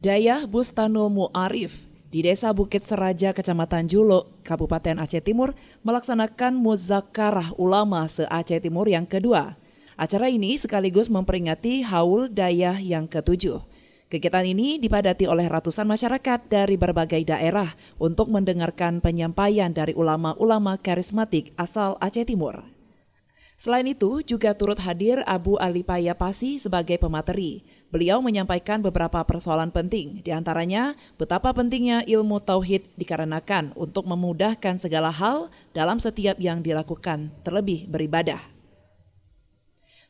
Dayah Bustanul Mu'arif di Desa Bukit Seraja, Kecamatan Julo, Kabupaten Aceh Timur melaksanakan Muzakarah Ulama se-Aceh Timur yang kedua. Acara ini sekaligus memperingati Haul Dayah yang ke-7. Kegiatan ini dipadati oleh ratusan masyarakat dari berbagai daerah untuk mendengarkan penyampaian dari ulama-ulama karismatik asal Aceh Timur. Selain itu, juga turut hadir Abu Ali Payapasi sebagai pemateri. Beliau menyampaikan beberapa persoalan penting, diantaranya betapa pentingnya ilmu tauhid dikarenakan untuk memudahkan segala hal dalam setiap yang dilakukan, terlebih beribadah.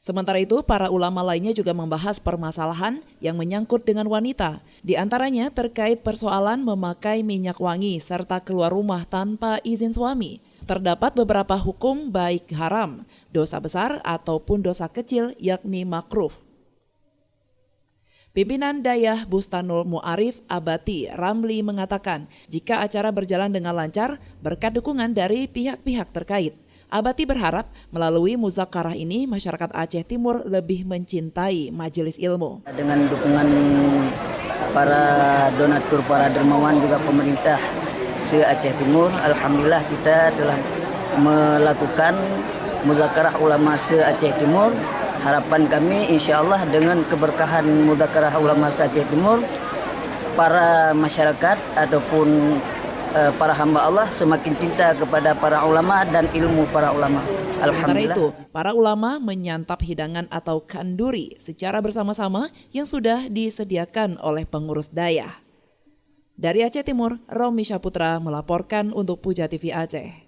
Sementara itu, para ulama lainnya juga membahas permasalahan yang menyangkut dengan wanita, di antaranya terkait persoalan memakai minyak wangi serta keluar rumah tanpa izin suami. Terdapat beberapa hukum baik haram, dosa besar ataupun dosa kecil yakni makruh. Pimpinan Dayah Bustanul Mu'arif Abati Ramli mengatakan jika acara berjalan dengan lancar berkat dukungan dari pihak-pihak terkait. Abati berharap melalui muzakarah ini masyarakat Aceh Timur lebih mencintai majelis ilmu. Dengan dukungan para donatur, para dermawan juga pemerintah se-Aceh Timur, alhamdulillah kita telah melakukan muzakarah ulama se-Aceh Timur. Harapan kami insya Allah dengan keberkahan muzakarah ulama se-Aceh Timur, para masyarakat ataupun para hamba Allah semakin cinta kepada para ulama dan ilmu para ulama. Sementara itu, para ulama menyantap hidangan atau kanduri secara bersama-sama yang sudah disediakan oleh pengurus Dayah. Dari Aceh Timur, Romi Syaputra melaporkan untuk Puja TV Aceh.